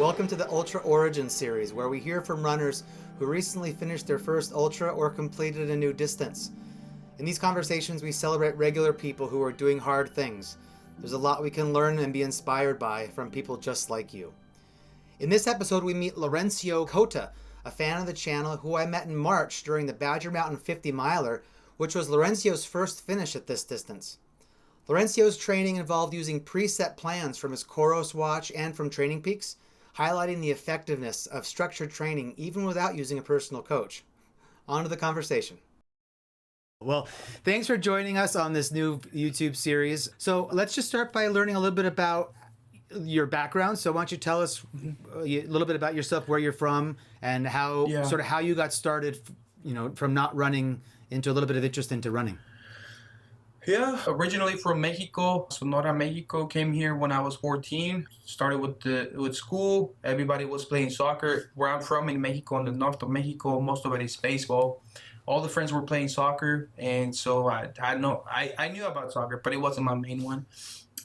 Welcome to the Ultra Origin series, where we hear from runners who recently finished their first ultra or completed a new distance. In these conversations, we celebrate regular people who are doing hard things. There's a lot we can learn and be inspired by from people just like you. In this episode, we meet Laurencio Cota, a fan of the channel who I met in March during the Badger Mountain 50 miler, which was Laurencio's first finish at this distance. Laurencio's training involved using preset plans from his Coros watch and from Training Peaks, highlighting the effectiveness of structured training even without using a personal coach. On to the conversation. Well, thanks for joining us on this new YouTube series. So let's just start by learning a little bit about your background. So why don't you tell us a little bit about yourself, where you're from, and how you got started, from not running into a little bit of interest into running. Yeah, originally from Mexico, Sonora, Mexico. Came here when I was 14. Started with school. Everybody was playing soccer. Where I'm from in Mexico, in the north of Mexico, most of it is baseball. All the friends were playing soccer, and so I knew about soccer, but it wasn't my main one.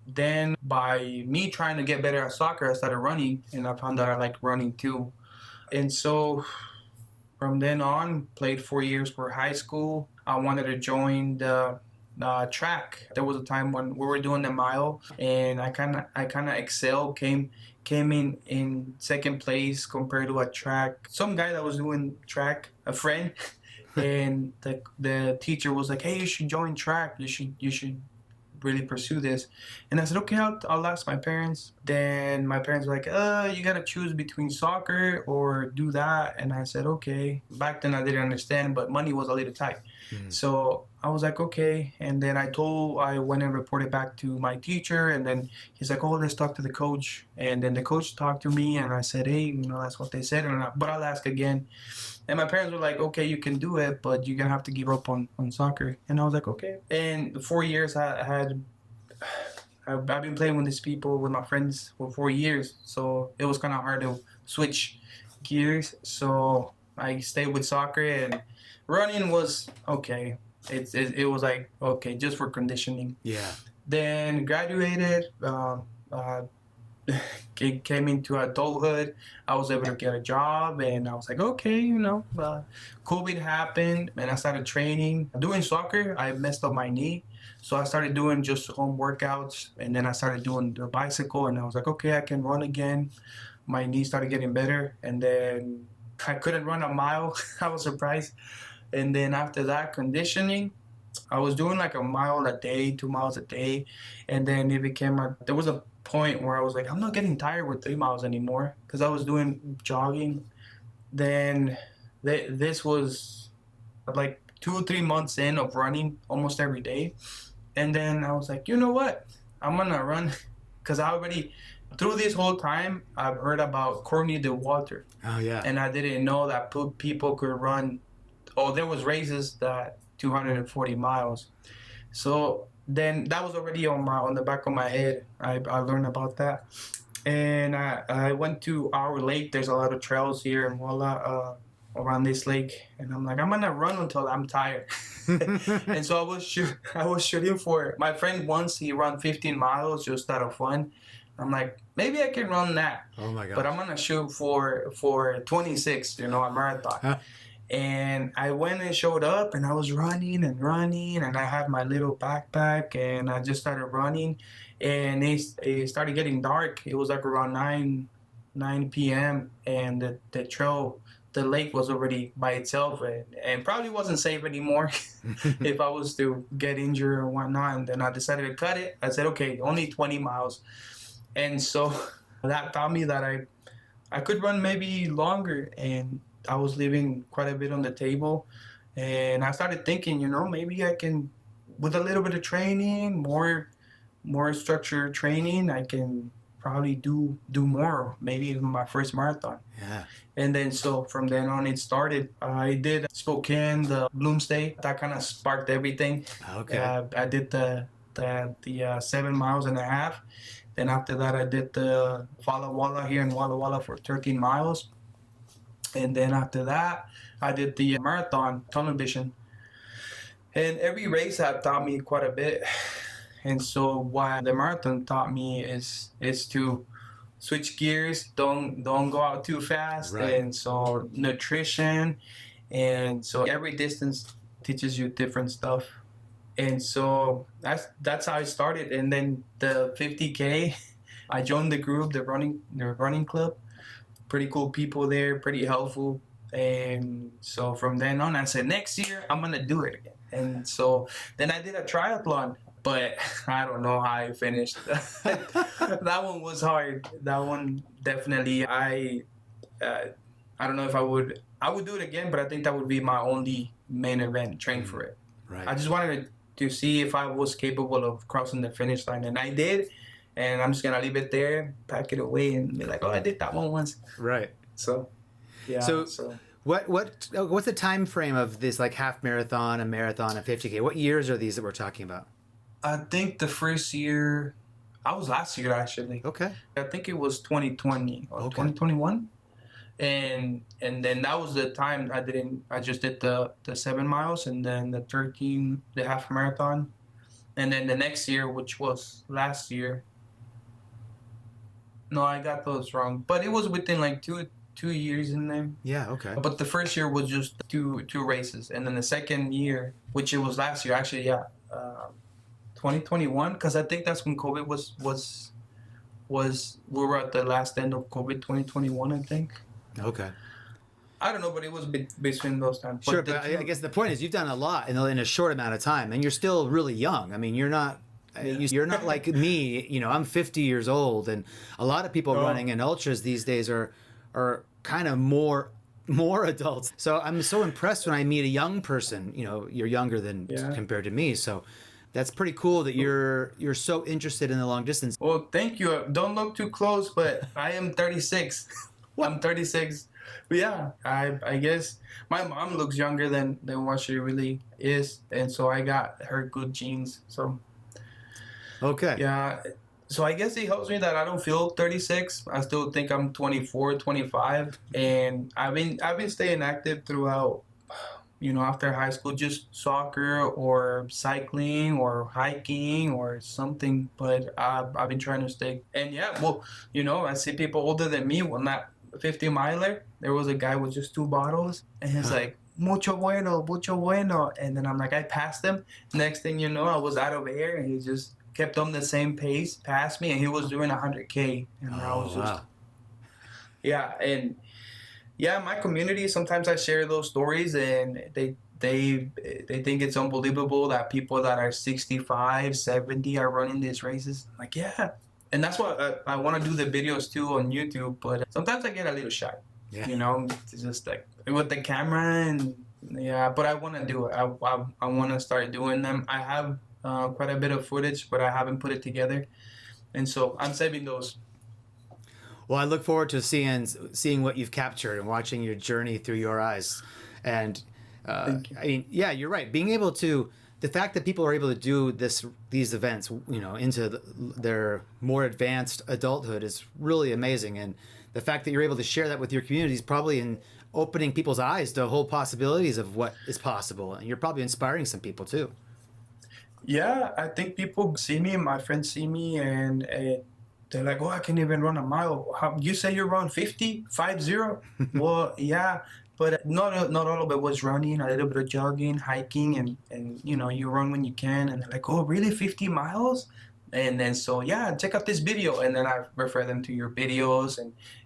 Then by me trying to get better at soccer, I started running, and I found out I liked running too. And so from then on, played 4 years for high school. I wanted to join the track. There was a time when we were doing the mile, and I kind of excelled. Came in second place compared to a track. Some guy that was doing track, a friend, and the teacher was like, "Hey, you should join track. You should really pursue this." And I said, "Okay, I'll ask my parents." Then my parents were like, "You gotta choose between soccer or do that." And I said, "Okay." Back then I didn't understand, but money was a little tight. So I was like, "Okay." And then I went and reported back to my teacher, and then he's like, "Oh, let's talk to the coach." And then the coach talked to me, and I said, "Hey, that's what they said, but I'll ask again." And my parents were like, "Okay, you can do it, but you're gonna have to give up on soccer." And I was like, "Okay." And 4 years I've been playing with these people, with my friends, for 4 years. So it was kind of hard to switch gears. So I stayed with soccer, and running was okay. It was like, okay, just for conditioning. Yeah. Then graduated, came into adulthood. I was able to get a job, and I was like, okay, COVID happened, and I started training. Doing soccer, I messed up my knee. So I started doing just home workouts, and then I started doing the bicycle, and I was like, okay, I can run again. My knee started getting better, and then I couldn't run a mile. I was surprised. And then after that, conditioning, I was doing like a mile a day, 2 miles a day. And then there was a point where I was like, I'm not getting tired with 3 miles anymore, because I was doing jogging. Then this was like 2 or 3 months in of running almost every day. And then I was like, you know what? I'm going to run, because through this whole time, I've heard about Courtney Water. Oh, yeah. And I didn't know that people could run. Oh, there was races that 240 miles. So then that was already on the back of my head. I learned about that. And I went to our lake. There's a lot of trails here in Walla, around this lake. And I'm like, I'm going to run until I'm tired. And so I was shooting for it. My friend once, he ran 15 miles just out of fun. I'm like, maybe I can run that. Oh my God. But I'm going to shoot for 26, a marathon. Huh? And I went and showed up, and I was running, and I had my little backpack, and I just started running, and it started getting dark. It was like around 9 p.m. and the lake was already by itself, and probably wasn't safe anymore if I was to get injured or whatnot. And then I decided to cut it. I said, okay, only 20 miles. And so that taught me that I could run maybe longer, and I was leaving quite a bit on the table. And I started thinking, maybe I can, with a little bit of training, more structured training, I can probably do more, maybe even my first marathon. Yeah. And then so from then on it started. I did Spokane, the Bloomsday. That kind of sparked everything. Okay. I did the 7 miles and a half. Then after that, I did the Walla Walla here in Walla Walla for 13 miles. And then after that, I did the marathon, tunnel vision. And every race had taught me quite a bit. And so what the marathon taught me is to switch gears, don't go out too fast. Right. And so nutrition, and so every distance teaches you different stuff. And so that's how I started. And then the 50K, I joined the group, the running club. Pretty cool people there, pretty helpful. And so from then on, I said, next year I'm gonna do it again. And so then I did a triathlon, but I don't know how I finished. That one was hard. That one definitely. I don't know if I would do it again, but I think that would be my only main event. Train for it. Right. I just wanted to see if I was capable of crossing the finish line, and I did. And I'm just gonna leave it there, pack it away, and be like, "Oh, I did that one once." Right. So, yeah. So what's the time frame of this, like half marathon, a marathon, a 50K? What years are these that we're talking about? I think the first year, I was last year actually. Okay. I think it was 2020 or 2021, and then that was the time I just did the 7 miles and then the half marathon, and then the next year, which was last year. No, I got those wrong, but it was within like two years in there. Yeah. Okay. But the first year was just two races, and then the second year, which it was last year, actually, 2021, because I think that's when COVID was we were at the last end of COVID, 2021, I think. Okay. I don't know, but it was between those times. Sure, but I guess the point is you've done a lot in a short amount of time, and you're still really young. I mean, you're not like me. You know, I'm 50 years old, and a lot of people running in ultras these days are kind of more adults. So I'm so impressed when I meet a young person. You know, you're younger than compared to me, so that's pretty cool that you're so interested in the long distance. Well, thank you. Don't look too close, but I am 36. I'm 36. But yeah, I guess my mom looks younger than what she really is, and so I got her good genes. So okay. Yeah. So I guess it helps me that I don't feel 36. I still think I'm 24, 25, and I've been staying active throughout. You know, after high school, just soccer or cycling or hiking or something. But I've been trying to stay. And yeah, well, you know, I see people older than me. When that 50 miler, there was a guy with just 2 bottles, and he's like, mucho bueno, mucho bueno. And then I'm like, I passed him. Next thing you know, I was out of air, and he just kept on the same pace, passed me, and he was doing 100K. And I was just, my community, sometimes I share those stories, and they think it's unbelievable that people that are 65, 70 are running these races. I'm like, yeah. And that's what I want to do the videos too on YouTube, but sometimes I get a little shy. Yeah. You know, it's just like with the camera, and but I want to do it. I want to start doing them. I have quite a bit of footage, but I haven't put it together, and so I'm saving those. Well, I look forward to seeing what you've captured and watching your journey through your eyes. And I mean, yeah, you're right. Being able to, the fact that people are able to do these events, you know, into their more advanced adulthood is really amazing. And the fact that you're able to share that with your community is probably in opening people's eyes to whole possibilities of what is possible. And you're probably inspiring some people too. Yeah, I think people see me, my friends see me, and they're like, "Oh, I can't even run a mile. How, you say you run 50? Well, yeah, but not all of it was running. A little bit of jogging, hiking, and you know, you run when you can. And they're like, "Oh, really? 50 miles?" And then so check out this video, and then I refer them to your videos,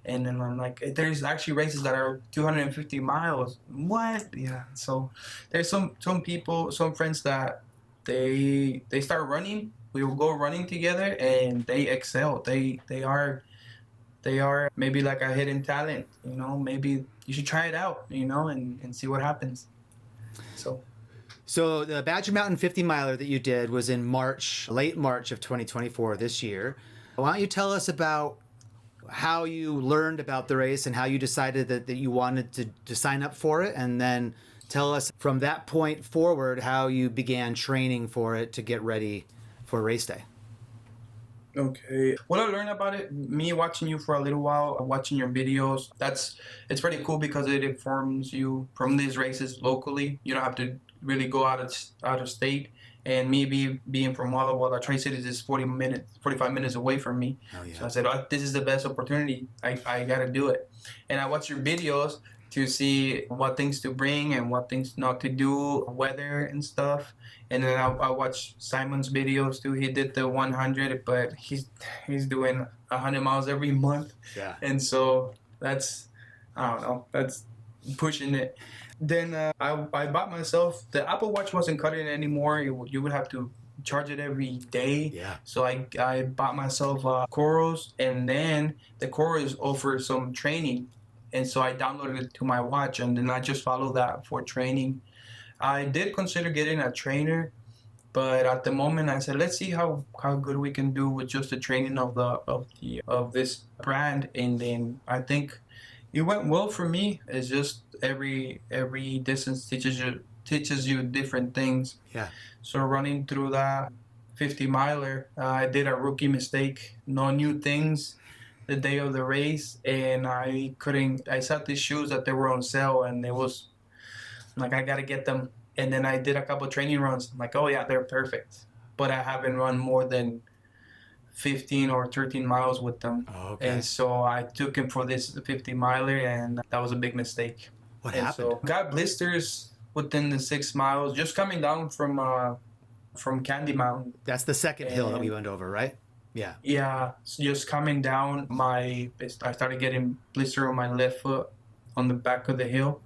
and then I'm like, there's actually races that are 250 miles. What? Yeah. So there's some people, some friends that they start running. We will go running together, and they excel. They are maybe like a hidden talent. You know, maybe you should try it out. You know, and see what happens. So the Badger Mountain 50 miler that you did was in late March of 2024 this year. Why don't you tell us about how you learned about the race and how you decided that you wanted to sign up for it, and then tell us from that point forward how you began training for it to get ready for race day. Okay. What I learned about it, me watching you for a little while, watching your videos, it's pretty cool because it informs you from these races locally. You don't have to really go out of state. And me being from Walla Walla, Tri-Cities is 45 minutes away from me. Oh, yeah. So I said, oh, this is the best opportunity. I got to do it. And I watch your videos to see what things to bring and what things not to do, weather and stuff. And then I watch Simon's videos too. He did the 100, but he's doing 100 miles every month. Yeah. And so that's, I don't know, that's pushing it. Then I bought myself, the Apple Watch wasn't cutting it anymore. You would have to charge it every day. Yeah. So I bought myself Coros, and then the Coros offer some training. And so I downloaded it to my watch, and then I just follow that for training. I did consider getting a trainer, but at the moment I said, let's see how good we can do with just the training of this brand. And then I think it went well for me. It's just every distance teaches you different things. Yeah. So running through that 50 miler, I did a rookie mistake. No new things the day of the race, and I saw these shoes that they were on sale, and it was like, I gotta get them. And then I did a couple training runs. I'm like, oh yeah, they're perfect. But I haven't run more than 15 or 13 miles with them. Oh, okay. And so I took him for this 50 miler, and that was a big mistake. What And happened? so got blisters within the 6 miles, just coming down from Candy Mountain. That's the second hill that we went over, right? Yeah. Yeah, just coming down, I started getting blister on my left foot on the back of the hill.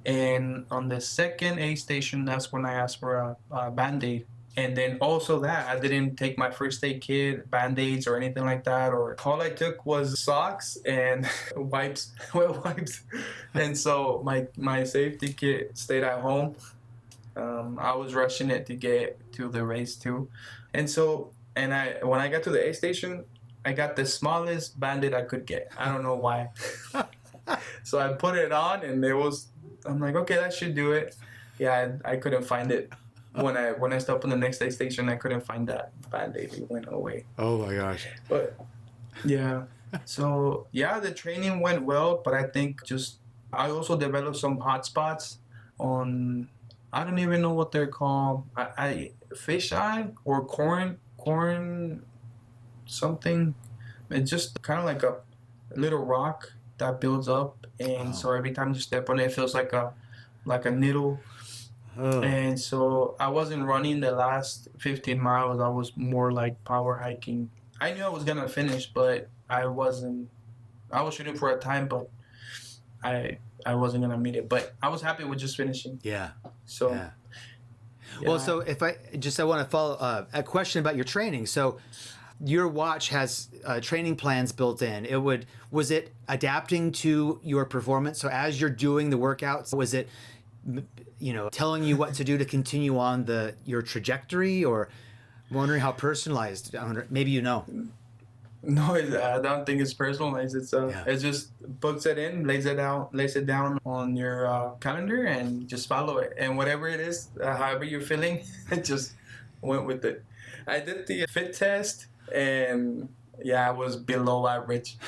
And on the second aid station, that's when I asked for a Band-Aid. And then also that, I didn't take my first aid kit, Band-Aids or anything like that. Or all I took was socks and wipes, wet wipes. And so my safety kit stayed at home. I was rushing it to get to the race too. And so, when I got to the aid station, I got the smallest Band-Aid I could get. I don't know why. So I put it on, and I'm like, okay, that should do it. Yeah, I couldn't find it. When I stopped on the next aid station, I couldn't find that Band-Aid. It went away. Oh my gosh. But yeah, so yeah, the training went well, but I think I also developed some hot spots on, I don't even know what they're called. I fish eye or corn something. It's just kind of like a little rock that builds up, and so every time you step on it, it feels like a needle. Oh. And so I wasn't running the last 15 miles. I was more like power hiking. I knew I was gonna finish, but I wasn't. I was shooting for a time, but I wasn't gonna meet it. But I was happy with just finishing. Yeah. So. Yeah. Well, so I want to follow a question about your training. So your watch has training plans built in. Was it adapting to your performance? So as you're doing the workouts, was it, telling you what to do to continue on your trajectory? Or I'm wondering how personalized. Maybe you know. No, I don't think it's personalized. It's just books it in, lays it down on your calendar, and just follow it. And whatever it is, however you're feeling, just went with it. I did the fit test, and yeah, I was below average.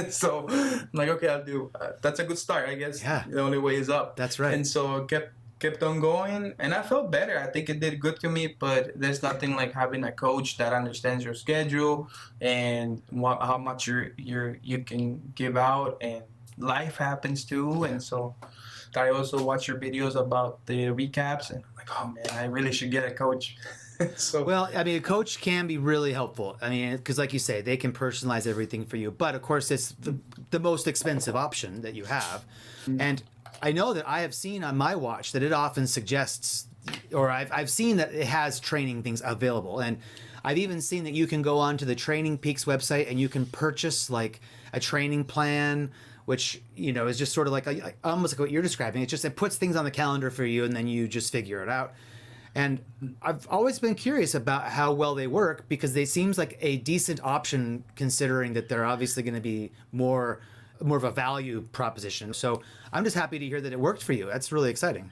So I'm like, okay, I'll do. That's a good start, I guess. Yeah. The only way is up. That's right. And so kept on going, and I felt better. I think it did good to me, but there's nothing like having a coach that understands your schedule and how much you can give out, and life happens too. And so I also watch your videos about the recaps, and I'm like, oh man, I really should get a coach. So well, I mean, a coach can be really helpful. I mean, because like you say, they can personalize everything for you. But of course, it's the most expensive option that you have. And I know that I have seen on my watch that it often suggests, or I've seen that it has training things available. And I've even seen that you can go onto the Training Peaks website and you can purchase like a training plan, which, is just sort of like almost like what you're describing. It puts things on the calendar for you, and then you just figure it out. And I've always been curious about how well they work, because they seems like a decent option, considering that they're obviously going to be more of a value proposition. So I'm just happy to hear that it worked for you. That's really exciting.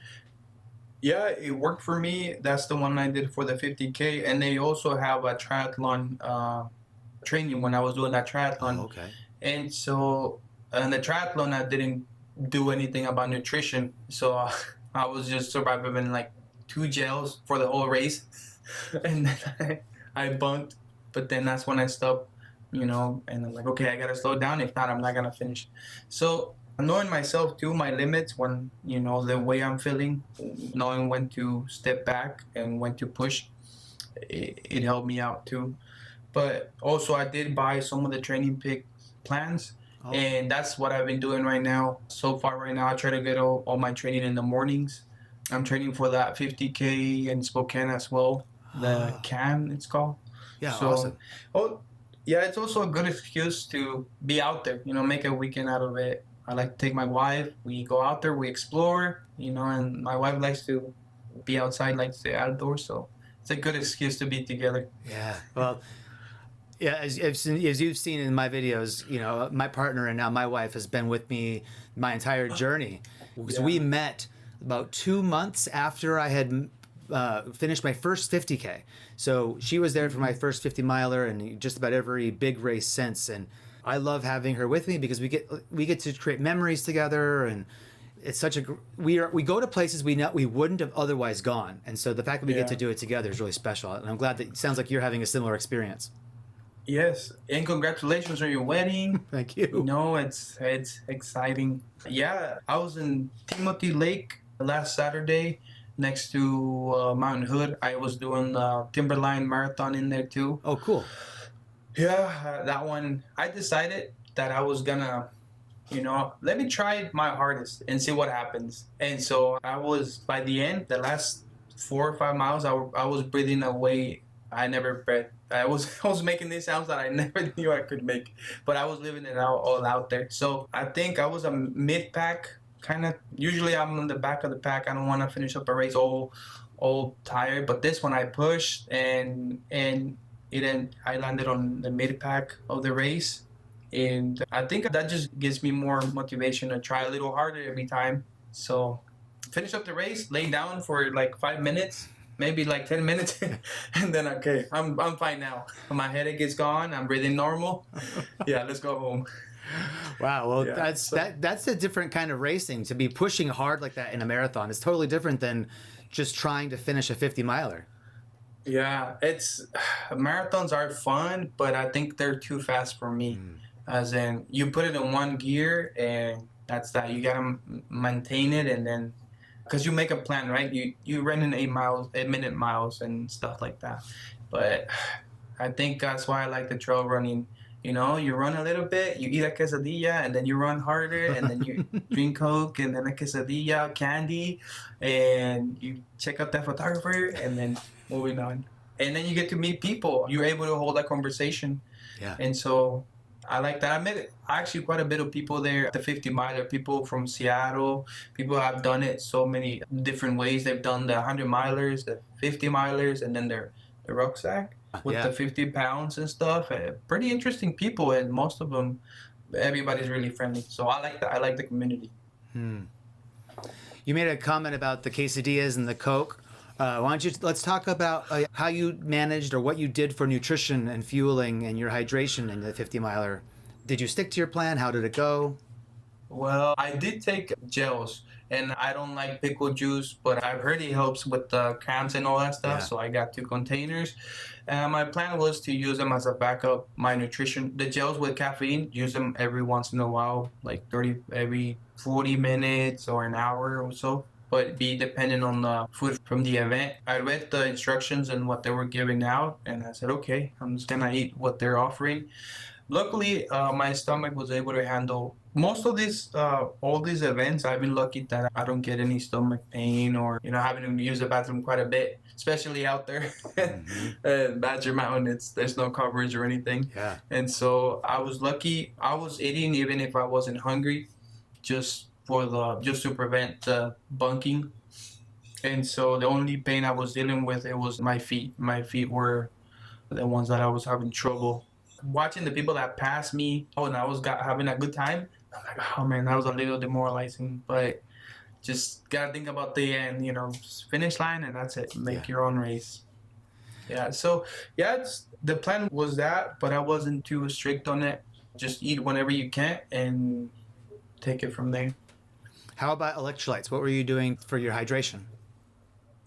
Yeah, it worked for me. That's the one I did for the 50K. And they also have a triathlon training when I was doing that triathlon. Oh, okay. And so in the triathlon, I didn't do anything about nutrition. So I was just surviving like 2 gels for the whole race, and then I bunked. But then that's when I stopped, and I'm like, okay, I gotta slow down. If not, I'm not gonna finish. So knowing myself too, my limits, when the way I'm feeling, knowing when to step back and when to push, it helped me out too. But also, I did buy some of the training pick plans. Oh. And that's what I've been doing right now. So far, right now, I try to get all my training in the mornings. I'm training for that 50K in Spokane as well. The CAN, it's called. Yeah, so, awesome. Oh, yeah, it's also a good excuse to be out there, make a weekend out of it. I like to take my wife. We go out there, we explore, and my wife likes to be outside, likes the outdoors. So it's a good excuse to be together. Yeah. Well, yeah, as you've seen in my videos, my partner and now my wife has been with me my entire journey. Because we met about 2 months after I had finished my first 50K. So she was there for my first 50 miler and just about every big race since. And I love having her with me because we get to create memories together, and it's such a we go to places we wouldn't have otherwise gone. And so the fact that we get to do it together is really special. And I'm glad that it sounds like you're having a similar experience. Yes, and congratulations on your wedding. Thank you. It's exciting. Yeah, I was in Timothy Lake last Saturday next to Mountain Hood. I was doing Timberline Marathon in there too. Oh, cool. Yeah, that one, I decided that I was gonna, let me try my hardest and see what happens. And so I was, by the end, the last 4 or 5 miles, I was breathing away. I never breathed. I was making these sounds that I never knew I could make, but I was living it all out there. So I think I was a mid-pack kind of. Usually I'm in the back of the pack. I don't want to finish up a race all tired, but this one I pushed and I landed on the mid-pack of the race, and I think that just gives me more motivation to try a little harder every time. So finish up the race, lay down for like 5 minutes. Maybe like 10 minutes, and then okay, I'm fine now. My headache is gone. I'm breathing normal. Yeah, let's go home. Wow, well, that's a different kind of racing. To be pushing hard like that in a marathon is totally different than just trying to finish a 50 miler. Yeah, marathons are fun, but I think they're too fast for me. As in, you put it in one gear, and that's that. You gotta maintain it, and then. Because you make a plan, right? You run in 8-minute miles and stuff like that. But I think that's why I like the trail running. You run a little bit, you eat a quesadilla, and then you run harder, and then you drink Coke, and then a quesadilla, candy, and you check out the photographer, and then moving on. And then you get to meet people. You're able to hold a conversation. Yeah. And so I like that. I met actually quite a bit of people there. The 50 miler, people from Seattle. People have done it so many different ways. They've done the 100 milers, the 50 milers, and then the rucksack with the 50 pounds and stuff. Pretty interesting people, and most of them, everybody's really friendly. So I like that. I like the community. You made a comment about the quesadillas and the Coke. Let's talk about how you managed or what you did for nutrition and fueling and your hydration in the 50 miler. Did you stick to your plan? How did it go? Well, I did take gels, and I don't like pickle juice, but I've heard it helps with the cramps and all that stuff. Yeah. So I got 2 containers. And my plan was to use them as a backup. My nutrition, the gels with caffeine, use them every once in a while, like every 40 minutes or an hour or so. But be dependent on the food from the event. I read the instructions and what they were giving out, and I said, okay, I'm just gonna eat what they're offering. Luckily, my stomach was able to handle most of all these events. I've been lucky that I don't get any stomach pain or having to use the bathroom quite a bit, especially out there. Badger Mountain, there's no coverage or anything. Yeah. And so I was lucky. I was eating even if I wasn't hungry, just to prevent the bunking. And so the only pain I was dealing with, it was my feet. My feet were the ones that I was having trouble. Watching the people that passed me, and I was having a good time, I'm like, oh man, that was a little demoralizing. But just gotta think about the end, finish line, and that's it. Make your own race. Yeah. So the plan was that, but I wasn't too strict on it. Just eat whenever you can and take it from there. How about electrolytes? What were you doing for your hydration?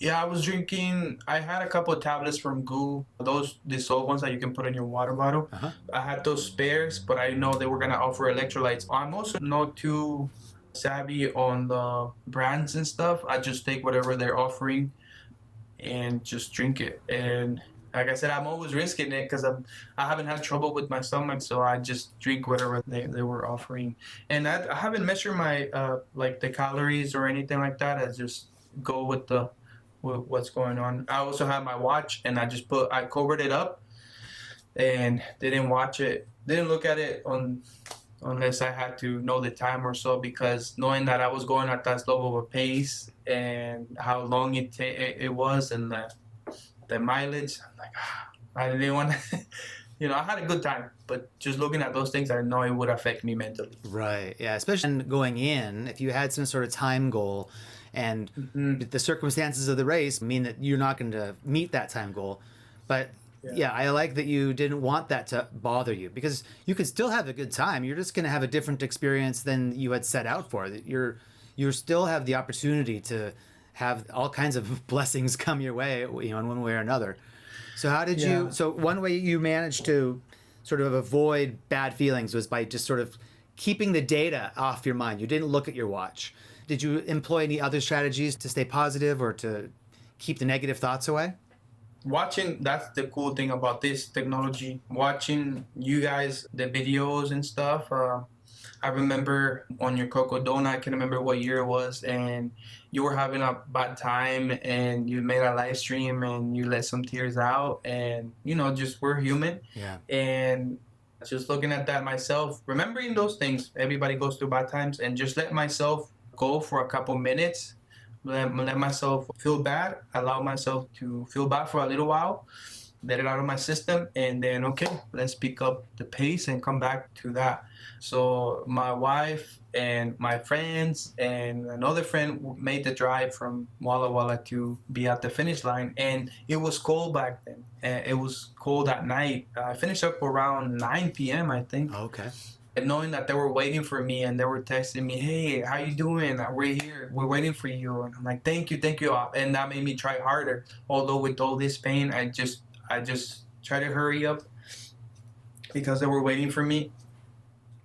Yeah, I was drinking. I had a couple of tablets from Goo, those dissolved ones that you can put in your water bottle. Uh-huh. I had those spares, but I know they were gonna offer electrolytes. I'm also not too savvy on the brands and stuff. I just take whatever they're offering and just drink it. And like I said, I'm always risking it because I haven't had trouble with my stomach, so I just drink whatever they were offering. And I haven't measured my like the calories or anything like that. I just go with the with what's going on. I also have my watch, and I covered it up and didn't watch it, didn't look at it on unless I had to know the time or so, because knowing that I was going at that slow of a pace and how long it was and the mileage, I'm like, I didn't want to, I had a good time, but just looking at those things, I know it would affect me mentally. Right. Yeah. Especially going in, if you had some sort of time goal and the circumstances of the race mean that you're not going to meet that time goal. But yeah, I like that you didn't want that to bother you, because you could still have a good time. You're just going to have a different experience than you had set out for. You still have the opportunity to have all kinds of blessings come your way, in one way or another. So how did you? Yeah. So one way you managed to sort of avoid bad feelings was by just sort of keeping the data off your mind. You didn't look at your watch. Did you employ any other strategies to stay positive or to keep the negative thoughts away? Watching, that's the cool thing about this technology. Watching you guys, the videos and stuff. I remember on your Coco Donut, I can remember what year it was, and you were having a bad time, and you made a live stream, and you let some tears out, and just we're human. Yeah. And just looking at that myself, remembering those things, everybody goes through bad times, and just let myself go for a couple minutes, let myself feel bad, allow myself to feel bad for a little while, let it out of my system, and then, okay, let's pick up the pace and come back to that. So my wife and my friends and another friend made the drive from Walla Walla to be at the finish line, and it was cold back then. And it was cold at night. I finished up around 9 p.m., I think. Okay. And knowing that they were waiting for me and they were texting me, hey, how you doing? We're here. We're waiting for you. And I'm like, thank you. And that made me try harder. Although with all this pain, I just try to hurry up because they were waiting for me.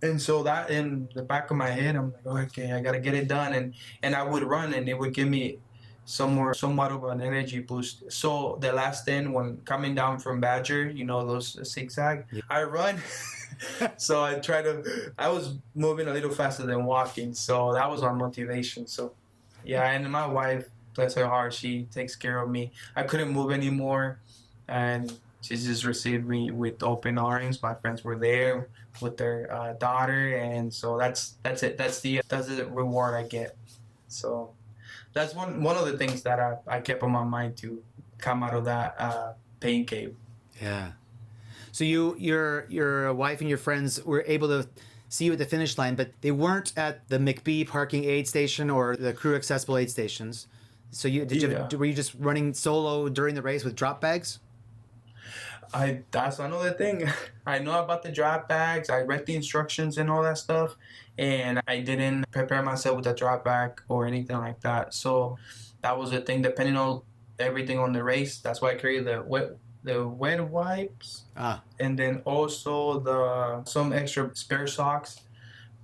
And so that in the back of my head, I'm like, oh, okay, I got to get it done. And I would run, and it would give me somewhat of an energy boost. So the last 10, when coming down from Badger, those zigzag, Yeah. I run. So I was moving a little faster than walking. So that was our motivation. So yeah, and my wife, bless her heart, she takes care of me. I couldn't move anymore, and she just received me with open arms. My friends were there with their daughter, and so that's it. That's the reward I get. So that's one of the things that I kept on my mind to come out of that pain cave. Yeah. So your wife and your friends were able to see you at the finish line, but they weren't at the McBee parking aid station or the crew accessible aid stations. So were you just running solo during the race with drop bags? That's another thing. I know about the drop bags. I read the instructions and all that stuff, and I didn't prepare myself with a drop bag or anything like that. So that was the thing. Depending on everything on the race, that's why I carried the wet wipes, and then also some extra spare socks.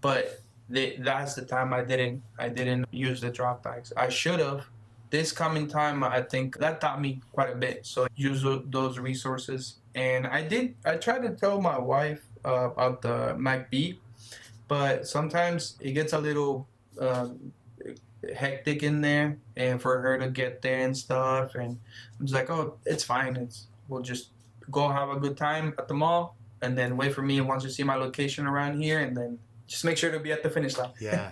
But that's the time I didn't use the drop bags. I should have. This coming time, I think that taught me quite a bit. So use those resources, and I did. I tried to tell my wife about the MacB, but sometimes it gets a little hectic in there, and for her to get there and stuff, and I'm just like, oh, it's fine. We'll just go have a good time at the mall, and then wait for me once you see my location around here, and then just make sure to be at the finish line. Yeah.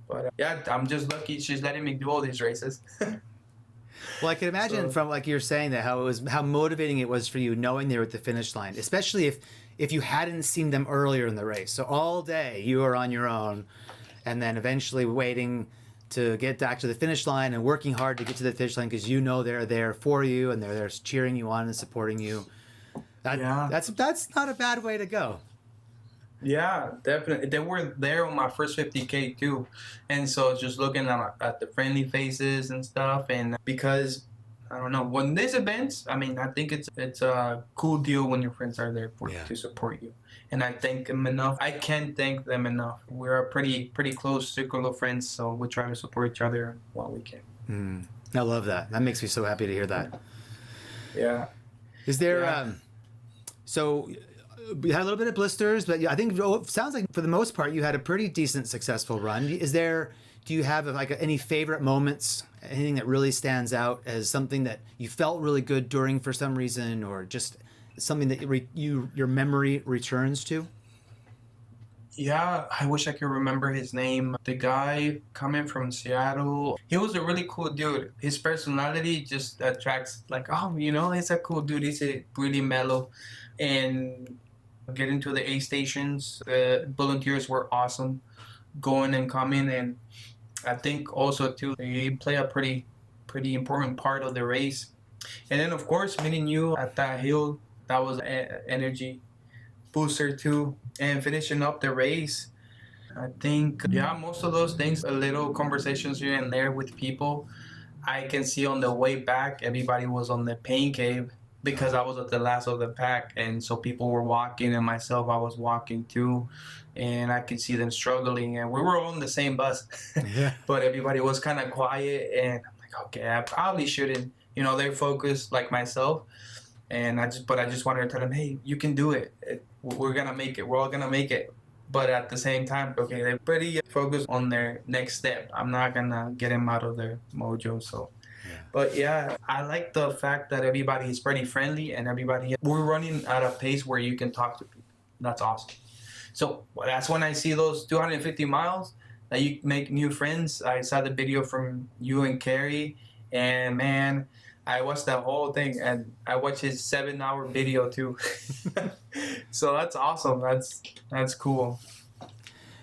But yeah, I'm just lucky she's letting me do all these races. Well, I can imagine from like you're saying that how motivating it was for you knowing they were at the finish line, especially if you hadn't seen them earlier in the race. So all day you were on your own, and then eventually waiting to get back to the finish line and working hard to get to the finish line because they're there for you and they're there cheering you on and supporting you. That's not a bad way to go. Yeah, definitely. They were there on my first 50K too. And so just looking at the friendly faces and stuff, and because I don't know. When these events, I mean, I think it's a cool deal when your friends are there for Yeah. to support you, and I thank them enough. I can't thank them enough. We're a pretty close circle of friends, so we try to support each other while we can. I love that. That makes me so happy to hear that. Yeah, Is there yeah. so you had a little bit of blisters, but I think it sounds like for the most part you had a pretty decent successful run. Do you have like any favorite moments, anything that really stands out as something that you felt really good during for some reason, or just something that your memory returns to? Yeah, I wish I could remember his name. The guy coming from Seattle, he was a really cool dude. His personality just attracts, like, oh, he's a cool dude. He's a really mellow. And getting to the aid stations, the volunteers were awesome, going and coming. And I think also, too, they play a pretty important part of the race. And then, of course, meeting you at that hill, that was energy booster too, and finishing up the race. I think, yeah, most of those things, a little conversations here and there with people. I can see on the way back, everybody was on the pain cave because I was at the last of the pack. And so people were walking, and myself, I was walking too. And I could see them struggling. And we were on the same bus, Yeah. but everybody was kind of quiet. And I'm like, okay, I probably shouldn't. They're focused like myself. And I just wanted to tell them, hey, you can do it. We're gonna make it. We're all gonna make it. But at the same time, okay, they're pretty focused on their next step. I'm not gonna get them out of their mojo. So, but yeah, I like the fact that everybody is pretty friendly, and we're running at a pace where you can talk to people. That's awesome. So that's when I see those 250 miles that you make new friends. I saw the video from you and Carrie, and man, I watched that whole thing, and I watched his 7-hour video too. So that's awesome. That's cool.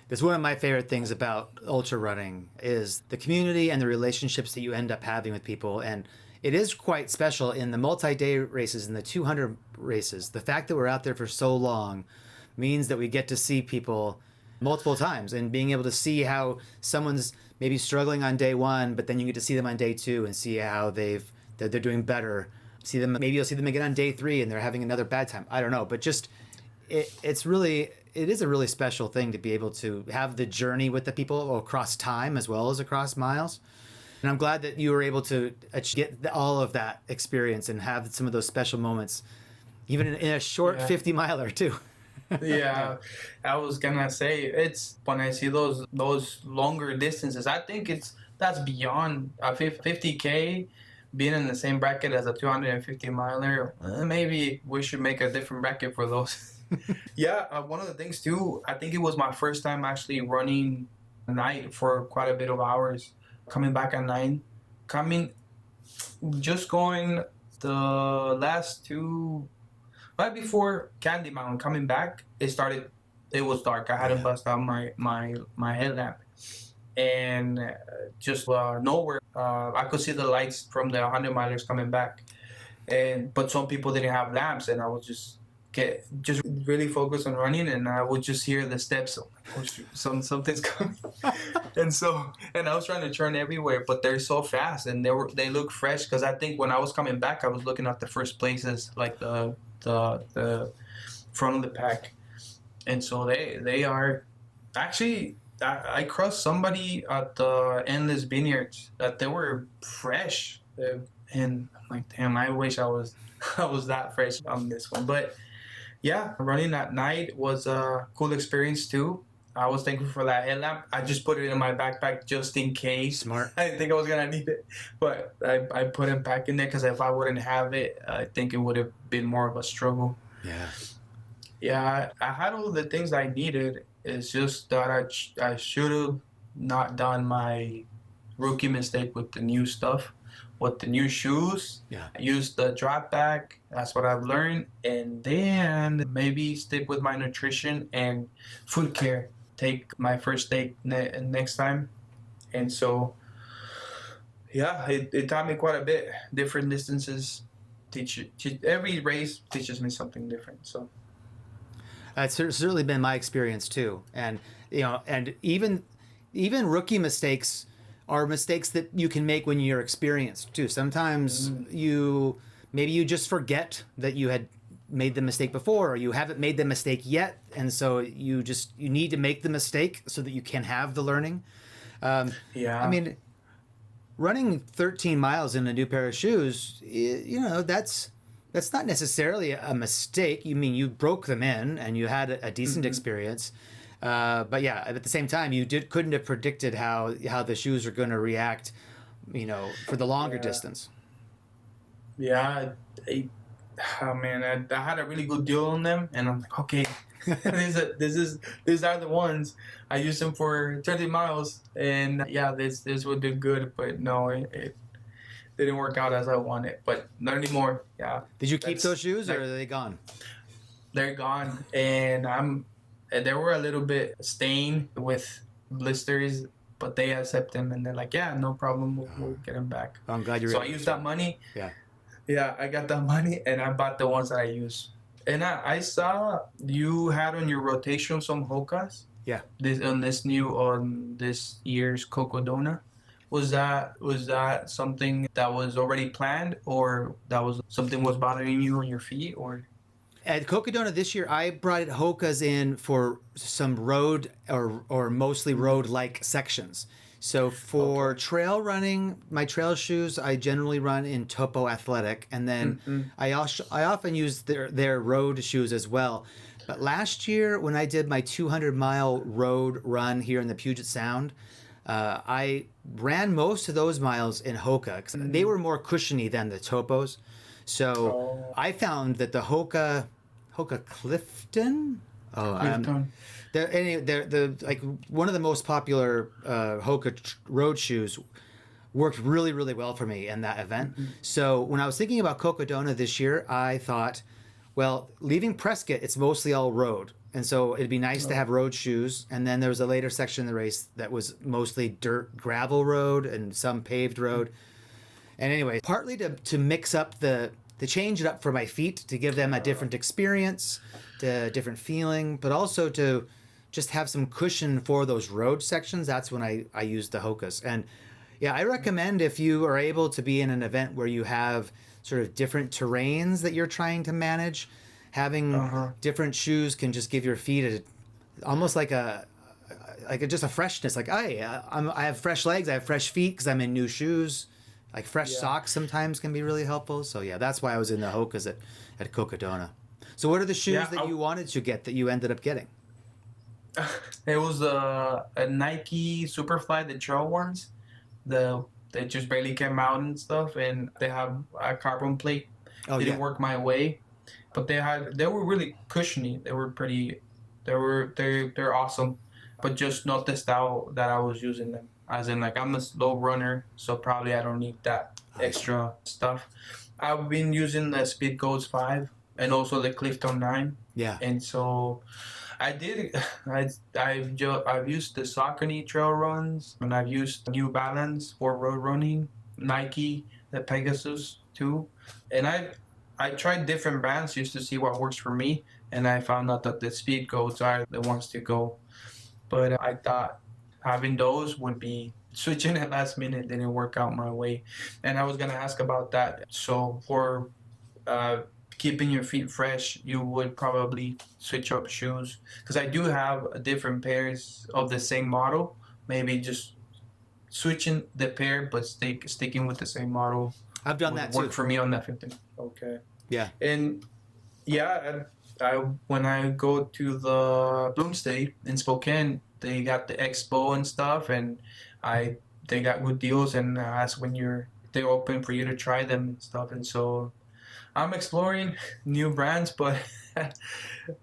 Because one of my favorite things about ultra running is the community and the relationships that you end up having with people. And it is quite special in the multi-day races and the 200 races. The fact that we're out there for so long means that we get to see people multiple times, and being able to see how someone's maybe struggling on day one, but then you get to see them on day two and see how they're doing better. Maybe you'll see them again on day three and they're having another bad time. I don't know, but just it is a really special thing to be able to have the journey with the people across time as well as across miles. And I'm glad that you were able to get all of that experience and have some of those special moments, even in a short 50 miler too. Yeah, I was gonna say, it's when I see those longer distances, I think that's beyond a 50K being in the same bracket as a 250 miler. Maybe we should make a different bracket for those. Yeah, one of the things too, I think it was my first time actually running at night for quite a bit of hours. Coming back at 9, coming, just going the last two, right before Candy Mountain, coming back, it was dark. I hadn't bust out my headlamp. And just nowhere, I could see the lights from the 100 milers coming back. But some people didn't have lamps, and I was just really focused on running, and I would just hear the steps. I'm like, oh shoot, something's coming. And I was trying to turn everywhere, but they're so fast, and they look fresh, because I think when I was coming back, I was looking at the first places, like the front of the pack. And so they are actually, I crossed somebody at the Endless Vineyards that they were fresh, and I'm like, damn, I wish I was I was that fresh on this one. But yeah, running at night was a cool experience too. I was thankful for that headlamp. I just put it in my backpack just in case. Smart. I didn't think I was gonna need it, but I put it back in there, because if I wouldn't have it, I think it would have been more of a struggle. Yeah. Yeah, I had all the things I needed. It's just that I should have not done my rookie mistake with the new stuff, with the new shoes. Yeah. Use the drop back. That's what I've learned. And then maybe stick with my nutrition and food care. Take my first day next time. And so, yeah, it taught me quite a bit. Different distances every race teaches me something different. So. That's certainly been my experience too, and and even rookie mistakes are mistakes that you can make when you're experienced too. Sometimes maybe you just forget that you had made the mistake before, or you haven't made the mistake yet, and so you need to make the mistake so that you can have the learning. I Yeah. mean, running 13 miles in a new pair of shoes, that's not necessarily a mistake. You mean you broke them in and you had a decent experience. But yeah, at the same time, you couldn't have predicted how the shoes are going to react, for the longer Yeah. distance. Yeah. Oh man, I had a really good deal on them, and I'm like, okay, these are the ones. I used them for 30 miles, and yeah, this would do good, but no, it didn't work out as I wanted. But not anymore. Yeah, Did you keep that's those shoes, or like are they gone? they're gone, and they were a little bit stained with blisters, but they accept them, and they're like, yeah, no problem, we'll get them back. Oh, I'm glad you're So able I to used sell that them. money. Yeah. Yeah, I got that money and I bought the ones that I use. And I saw you had on your rotation some Hokas. Yeah. On this year's Cocodona. Was that something that was already planned, or that was something was bothering you on your feet, or? At Cocodona this year, I brought Hokas in for some road or mostly road-like sections. So for Okay. trail running, my trail shoes I generally run in Topo Athletic, and then Mm-mm. I often use their road shoes as well. But last year when I did my 200-mile road run here in the Puget Sound, I ran most of those miles in Hoka because they were more cushiony than the Topos. So Oh, I found that the Hoka Clifton. Oh, Clifton. they're the like one of the most popular Hoka road shoes. Worked really really well for me in that event. So when I was thinking about Cocodona this year, I thought, well, leaving Prescott, it's mostly all road. And so it'd be nice to Oh. have road shoes. And then there was a later section of the race that was mostly dirt gravel road and some paved road. And anyway, partly to mix up to change it up for my feet, to give them a different experience, a different feeling, but also to just have some cushion for those road sections. That's when I use the Hokas. And yeah, I recommend if you are able to be in an event where you have sort of different terrains that you're trying to manage, having Uh-huh. different shoes can just give your feet almost just a freshness. Like I have fresh legs, I have fresh feet because I'm in new shoes. Like fresh Yeah. socks sometimes can be really helpful. So yeah, that's why I was in the Hokas at Cocodona. So what are the shoes Yeah, that you wanted to get that you ended up getting? it was a Nike Superfly, the trail ones. They just barely came out and stuff, and they have a carbon plate. Oh Didn't yeah, work my way, but they were really cushiony. They were pretty. They're awesome, but just not the style that I was using them. As in, like, I'm a slow runner, so probably I don't need that I see. extra stuff. I've been using the Speed Goals 5 and also the Clifton 9, Yeah, and so I did. I've used the Saucony trail runs, and I've used New Balance for road running, Nike, the Pegasus too, and I tried different brands just to see what works for me, and I found out that the Speed Goats are the ones to go. But I thought having those would be switching at last minute didn't work out my way, and I was gonna ask about that. So for uh, keeping your feet fresh, you would probably switch up shoes because I do have different pairs of the same model. Maybe just switching the pair, but sticking with the same model I've done would that too. work for me on that 15. Okay. Yeah, And yeah, I when I go to the Bloom State in Spokane, they got the expo and stuff, and I they got good deals, and that's when they're open for you to try them and stuff, and so I'm exploring new brands, but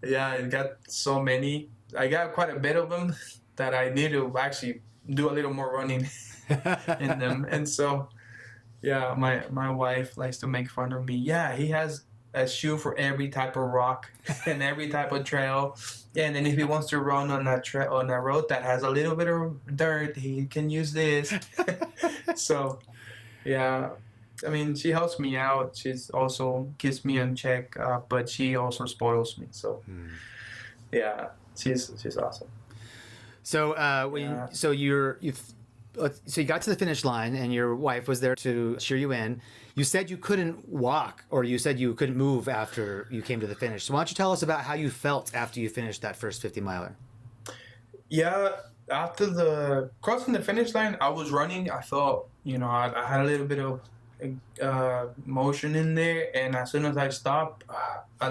yeah, I got so many. I got quite a bit of them that I need to actually do a little more running in them. And so, yeah, my wife likes to make fun of me. Yeah, he has a shoe for every type of rock and every type of trail. Yeah, and then if he wants to run on on a road that has a little bit of dirt, he can use this. So yeah, I mean, she helps me out. She's also keeps me in check, but she also spoils me. So yeah, she's awesome. So Yeah. you've So you got to the finish line and your wife was there to cheer you in. You said you couldn't walk, or you said you couldn't move after you came to the finish. So why don't you tell us about how you felt after you finished that first 50 miler? Yeah, after the crossing the finish line, I was running. I felt, I had a little bit of motion in there, and as soon as I stopped, I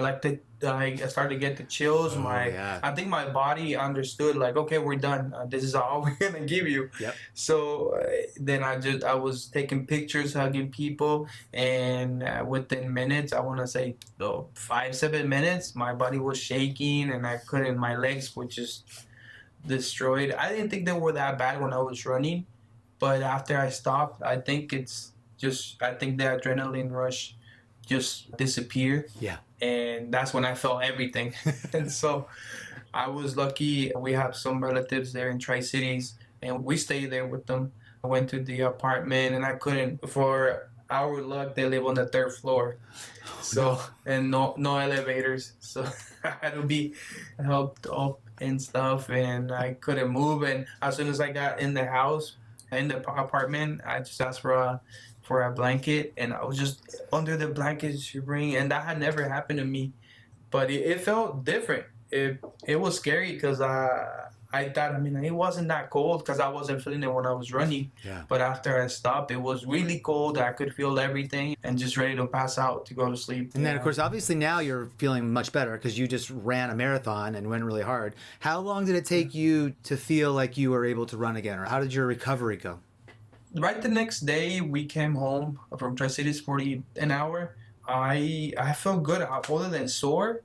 started to get the chills. Yeah. I think my body understood, like, okay, we're done. This is all we're gonna give you. Yep. So then I was taking pictures, hugging people, and within minutes, I want to say 5-7 minutes, my body was shaking, and I couldn't. My legs were just destroyed. I didn't think they were that bad when I was running, but after I stopped, I think I think the adrenaline rush just disappeared. Yeah. And that's when I felt everything. And so I was lucky. We have some relatives there in Tri-Cities, and we stayed there with them. I went to the apartment, and I couldn't, for our luck, they live on the third floor. So, and no elevators. So I had to be helped up and stuff, and I couldn't move. And as soon as I got in the house, in the apartment, I just asked for a blanket, and I was just under the blanket shivering, and that had never happened to me. But it felt different. It was scary because I thought, it wasn't that cold because I wasn't feeling it when I was running. Yeah. But after I stopped, it was really cold. I could feel everything and just ready to pass out to go to sleep. And then, of course, obviously now you're feeling much better because you just ran a marathon and went really hard. How long did it take you to feel like you were able to run again, or how did your recovery go? Right the next day, we came home from Tri-Cities 40 an hour. I felt good. Other than sore,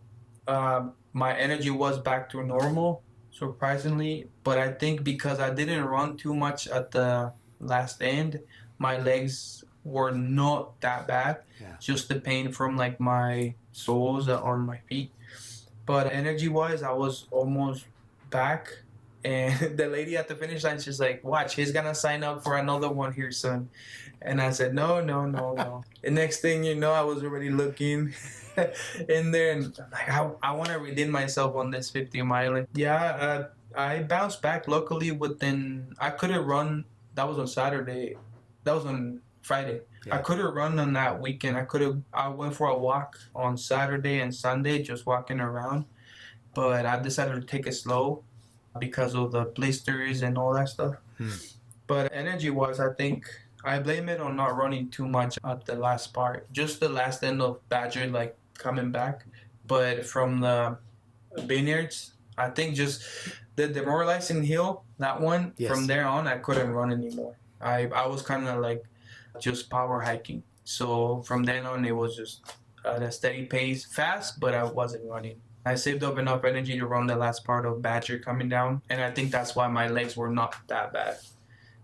my energy was back to normal, surprisingly. But I think because I didn't run too much at the last end, my legs were not that bad. Yeah. Just the pain from like my soles on my feet. But energy-wise, I was almost back. And the lady at the finish line, she's like, watch, he's going to sign up for another one here soon. And I said, no. And next thing you know, I was already looking in there. And like, I want to redeem myself on this 50 mile. Yeah, I bounced back luckily I couldn't run. That was on Saturday. That was on Friday. Yeah. I couldn't run on that weekend. I went for a walk on Saturday and Sunday, just walking around. But I decided to take it slow because of the blisters and all that stuff. But energy-wise, I think I blame it on not running too much at the last part. Just the last end of Badger, like, coming back. But from the Vineyards, I think just the demoralizing hill, that one, yes. From there on, I couldn't run anymore. I was kind of like just power hiking. So from then on, it was just at a steady pace, fast, but I wasn't running. I saved up enough energy to run the last part of Badger coming down, and I think that's why my legs were not that bad.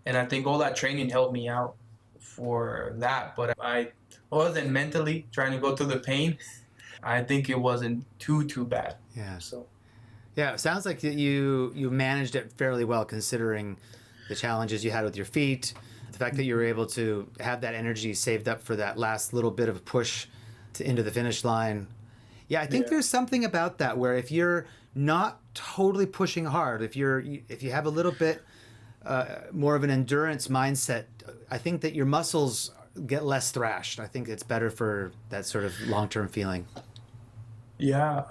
And I think all that training helped me out for that. But other than mentally trying to go through the pain, I think it wasn't too bad. Yeah. So. Yeah, it sounds like you managed it fairly well considering the challenges you had with your feet, the fact that you were able to have that energy saved up for that last little bit of a push into the finish line. Yeah, I think there's something about that where if you're not totally pushing hard, if you have a little bit more of an endurance mindset, I think that your muscles get less thrashed. I think it's better for that sort of long-term feeling. Yeah,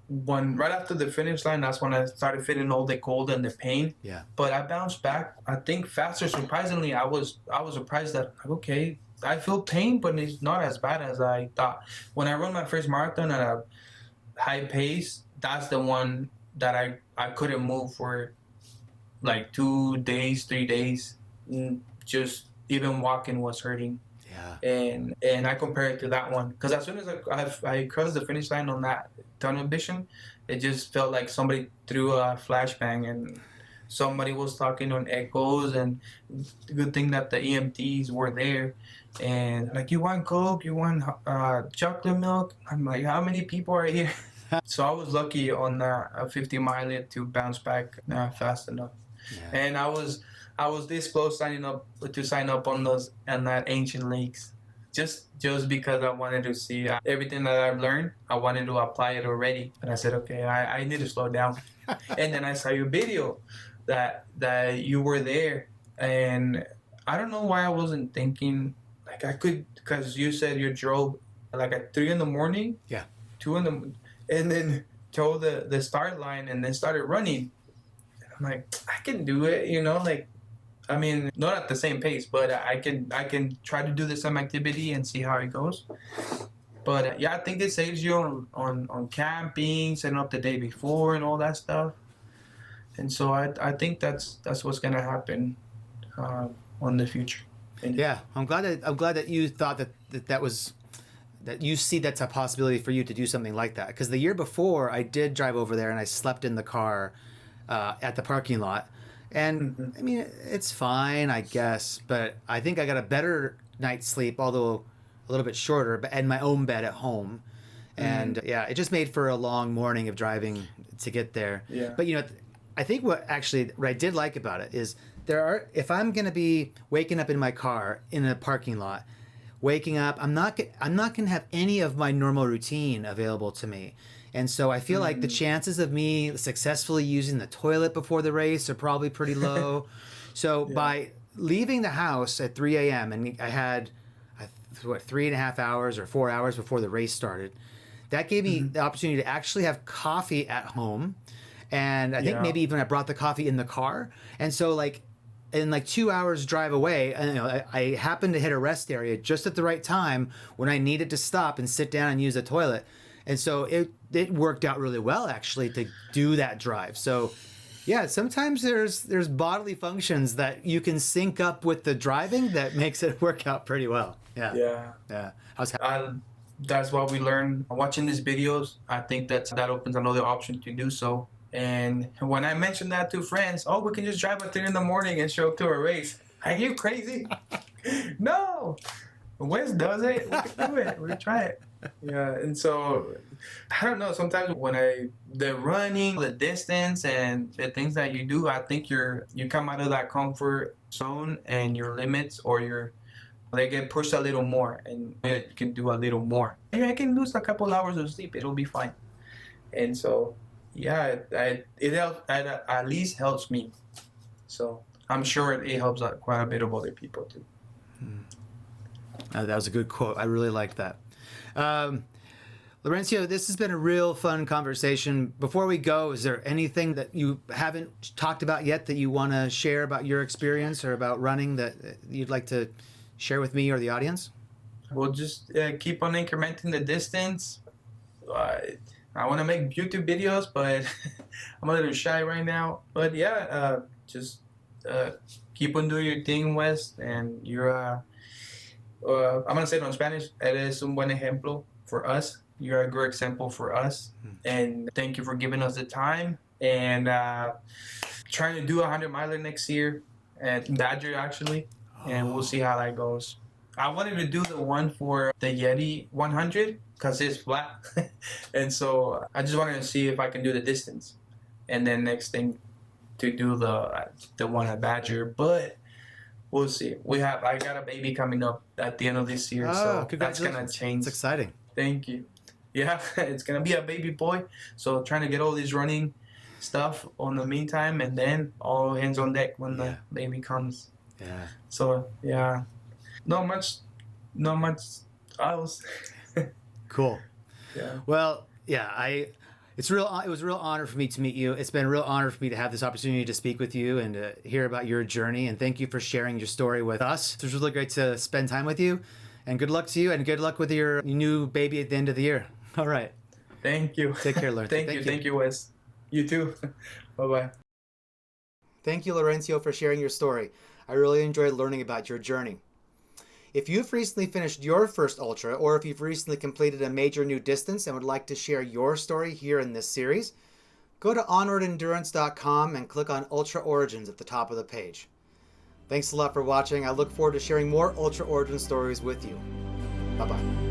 right after the finish line, that's when I started feeling all the cold and the pain. Yeah. But I bounced back, I think, faster. Surprisingly, I was surprised that, okay, I feel pain, but it's not as bad as I thought. When I run my first marathon at a high pace, that's the one that I couldn't move for like 2 days, 3 days. Just even walking was hurting. Yeah. And I compare it to that one because as soon as I crossed the finish line on that tunnel vision, it just felt like somebody threw a flashbang and somebody was talking on echoes, and good thing that the EMTs were there. And like, you want Coke? You want chocolate milk? I'm like, how many people are here? So I was lucky on that 50 mile to bounce back fast enough. Yeah. And I was this close signing up on that ancient lakes, just because I wanted to see everything that I've learned. I wanted to apply it already, and I said, okay, I need to slow down. And then I saw your video that you were there, And I don't know why I wasn't thinking like I could, because you said you drove like at 3 in the morning, Yeah. 2 in the, and then told the start line and then started running. I'm like, I can do it, like, I mean, not at the same pace, but I can try to do the same activity and see how it goes. But yeah, I think it saves you on camping, setting up the day before, and all that stuff. And so I think that's what's gonna happen on the future. And Yeah, I'm glad that you thought that was that you see that's a possibility for you to do something like that. Because the year before, I did drive over there and I slept in the car at the parking lot, and Mhm. I mean it's fine, I guess. But I think I got a better night's sleep, although a little bit shorter, but in my own bed at home. And Mm, yeah, it just made for a long morning of driving to get there. yeah. But I think what I did like about it is if I'm gonna be waking up in my car in a parking lot, waking up, I'm not gonna have any of my normal routine available to me, and so I feel like the Mm, chances of me successfully using the toilet before the race are probably pretty low. So yeah. by leaving the house at 3 a.m. and I had 3.5 hours or 4 hours before the race started, that gave me Hmm. the opportunity to actually have coffee at home. And I think Yeah. maybe even I brought the coffee in the car. And so like in like 2 hours drive away, I happened to hit a rest area just at the right time when I needed to stop and sit down and use the toilet. And so it worked out really well actually to do that drive. So yeah, sometimes there's bodily functions that you can sync up with the driving that makes it work out pretty well. Yeah. Yeah. Yeah. I was That's what we learn watching these videos. I think that opens another option to do so. And when I mentioned that to friends, oh, we can just drive at 3 in the morning and show up to a race. Are you crazy? No. Wes does it. We can do it. We can try it. Yeah. And so I don't know. Sometimes when the running, the distance, and the things that you do, I think you come out of that comfort zone and your limits or your they get pushed a little more and you can do a little more. Hey, I can lose a couple hours of sleep. It'll be fine. And so, yeah, at least helps me. So I'm sure it helps quite a bit of other people too. that was a good quote. I really liked that. Um, Laurencio, this has been a real fun conversation. Before we go, is there anything that you haven't talked about yet that you want to share about your experience or about running that you'd like to share with me or the audience? We'll just keep on incrementing the distance. I want to make YouTube videos, but I'm a little shy right now. But yeah, just keep on doing your thing, Wes, and I'm gonna say it in Spanish. Eres un buen ejemplo for us. You're a great example for us, and thank you for giving us the time. And trying to do a 100 miler next year at Badger actually, and we'll see how that goes. I wanted to do the one for the Yeti 100 because it's flat, and so I just wanted to see if I can do the distance, and then next thing to do the one at Badger, but we'll see. I got a baby coming up at the end of this year, Oh, so that's congratulations. gonna change. It's exciting. Thank you. Yeah, it's gonna be a baby boy. So trying to get all this running stuff on the meantime, and then all hands on deck when Yeah. the baby comes. Yeah. So yeah, not much, not much else. Cool. Yeah. Well, yeah, it was a real honor for me to meet you. It's been a real honor for me to have this opportunity to speak with you and to hear about your journey. And thank you for sharing your story with us. It was really great to spend time with you. And good luck to you, and good luck with your new baby at the end of the year. All right. Thank you. Take care, Laurencio. Thank you, Wes. You too. Bye bye. Thank you, Laurencio, for sharing your story. I really enjoyed learning about your journey. If you've recently finished your first ultra, or if you've recently completed a major new distance and would like to share your story here in this series, go to onwardendurance.com and click on Ultra Origins at the top of the page. Thanks a lot for watching. I look forward to sharing more Ultra Origin stories with you. Bye-bye.